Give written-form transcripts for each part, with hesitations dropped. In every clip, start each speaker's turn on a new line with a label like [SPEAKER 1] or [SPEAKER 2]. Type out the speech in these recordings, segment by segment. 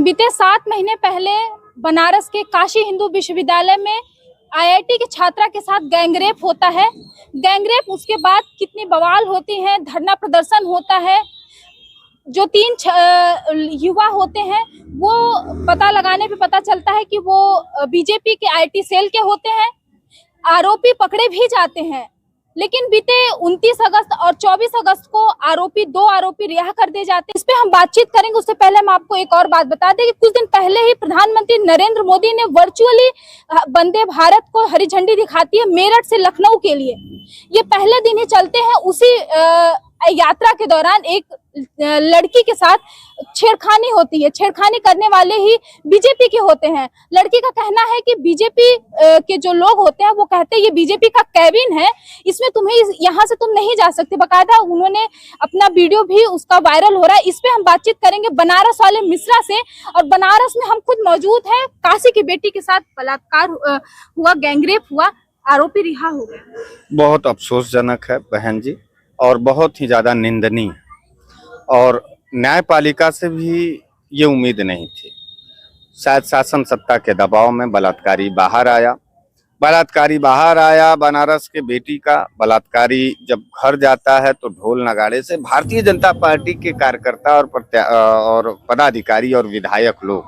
[SPEAKER 1] बीते 7 महीने पहले बनारस के काशी हिंदू विश्वविद्यालय में आईआईटी के छात्रा के साथ गैंगरेप होता है। गैंगरेप उसके बाद कितनी बवाल होती है, धरना प्रदर्शन होता है। जो 3 युवा होते हैं वो पता लगाने पे पता चलता है कि वो बीजेपी के आईटी सेल के होते हैं। आरोपी पकड़े भी जाते हैं, लेकिन बीते 29 अगस्त और 24 अगस्त को दो आरोपी रिहा कर दिए जाते हैं। इस पे हम बातचीत करेंगे। उससे पहले हम आपको एक और बात बता दें कि कुछ दिन पहले ही प्रधानमंत्री नरेंद्र मोदी ने वर्चुअली वंदे भारत को हरी झंडी दिखाती है मेरठ से लखनऊ के लिए। ये पहले दिन ही चलते हैं। उसी यात्रा के दौरान एक लड़की के साथ छेड़खानी होती है। छेड़खानी करने वाले ही बीजेपी के होते हैं। लड़की का कहना है कि बीजेपी के जो लोग होते हैं वो कहते हैं ये बीजेपी का कैबिन है, इसमें तुम्हें यहाँ से तुम नहीं जा सकते। बकायदा उन्होंने अपना वीडियो भी उसका वायरल हो रहा है। इस पे हम बातचीत करेंगे बनारस वाले मिश्रा से। और बनारस में हम खुद मौजूद है। काशी की बेटी के साथ बलात्कार हुआ, गैंगरेप हुआ, आरोपी रिहा हो गए।
[SPEAKER 2] बहुत अफसोसजनक है बहन जी, और बहुत ही ज्यादा निंदनीय, और न्यायपालिका से भी ये उम्मीद नहीं थी। शायद शासन सत्ता के दबाव में बलात्कारी बाहर आया। बनारस के बेटी का बलात्कारी जब घर जाता है तो ढोल नगाड़े से भारतीय जनता पार्टी के कार्यकर्ता और पदाधिकारी और विधायक लोग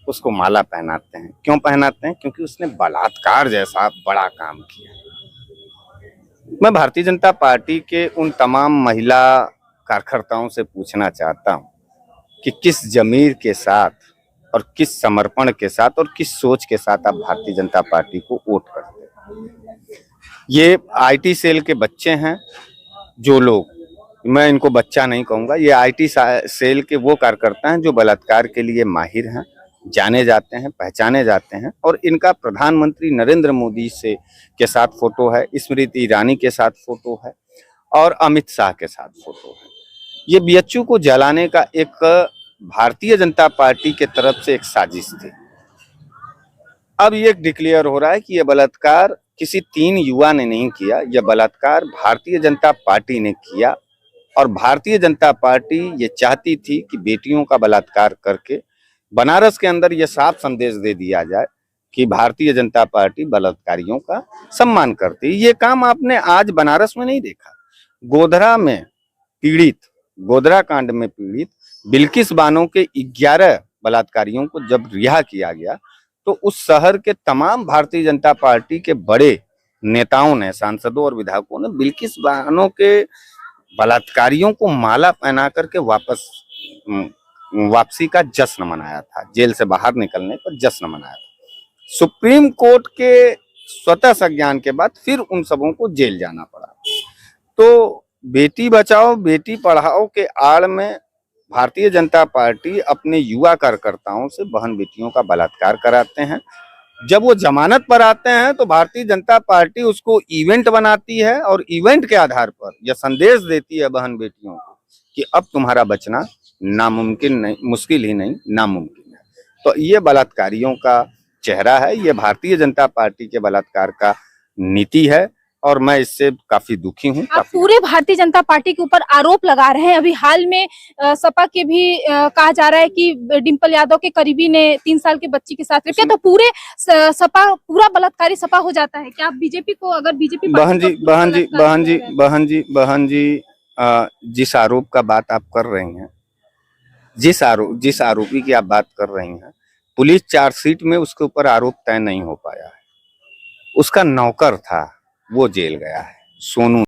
[SPEAKER 2] उसको माला पहनाते हैं। क्यों पहनाते हैं? क्योंकि उसने बलात्कार जैसा बड़ा काम किया। मैं भारतीय जनता पार्टी के उन तमाम महिला कार्यकर्ताओं से पूछना चाहता हूं कि किस ज़मीर के साथ और किस समर्पण के साथ और किस सोच के साथ आप भारतीय जनता पार्टी को वोट करते हैं। ये आईटी सेल के बच्चे हैं। जो लोग, मैं इनको बच्चा नहीं कहूँगा, ये आईटी सेल के वो कार्यकर्ता हैं जो बलात्कार के लिए माहिर हैं, जाने जाते हैं, पहचाने जाते हैं। और इनका प्रधानमंत्री नरेंद्र मोदी से के साथ फोटो है, स्मृति ईरानी के साथ फोटो है और अमित शाह के साथ फोटो है। ये बीएचयू को जलाने का एक भारतीय जनता पार्टी के तरफ से एक साजिश थी। अब ये डिक्लेयर हो रहा है कि यह बलात्कार किसी 3 युवा ने नहीं किया, यह बलात्कार भारतीय जनता पार्टी ने किया। और भारतीय जनता पार्टी ये चाहती थी कि बेटियों का बलात्कार करके बनारस के अंदर यह साफ संदेश दे दिया जाए कि भारतीय जनता पार्टी बलात्कारियों का सम्मान करती है। ये काम आपने आज बनारस में नहीं देखा। गोधरा कांड में पीड़ित बिल्किस बानो के 11 बलात्कारियों को जब रिहा किया गया तो उस शहर के तमाम भारतीय जनता पार्टी के बड़े नेताओं ने, सांसदों और विधायकों ने बिल्किस बानो के बलात्कारियों को माला पहना करके वापसी का जश्न मनाया था। जेल से बाहर निकलने पर जश्न मनाया था। सुप्रीम कोर्ट के स्वतः संज्ञान के बाद फिर उन सबों को जेल जाना पड़ा। तो बेटी बचाओ बेटी पढ़ाओ के आड़ में भारतीय जनता पार्टी अपने युवा कार्यकर्ताओं से बहन बेटियों का बलात्कार कराते हैं। जब वो जमानत पर आते हैं तो भारतीय जनता पार्टी उसको इवेंट बनाती है और इवेंट के आधार पर यह संदेश देती है बहन बेटियों को कि अब तुम्हारा बचना नामुमकिन नहीं, मुश्किल ही नहीं, नामुमकिन है। तो ये बलात्कारियों का चेहरा है, ये भारतीय जनता पार्टी के बलात्कार का नीति है, और मैं इससे काफी दुखी हूँ।
[SPEAKER 1] आप पूरे भारतीय जनता पार्टी के ऊपर आरोप लगा रहे हैं। अभी हाल में सपा के भी कहा जा रहा है कि डिंपल यादव के करीबी ने 3 साल के बच्ची के साथ रेप किया, तो पूरा बलात्कारी सपा हो जाता है क्या? आप बीजेपी को, अगर बीजेपी
[SPEAKER 2] बहन जी, जिस आरोप का बात आप कर रही हैं, जिस आरोपी की आप बात कर रही हैं, पुलिस चार्जशीट में उसके ऊपर आरोप तय नहीं हो पाया है। उसका नौकर था, वो जेल गया है, सोनू।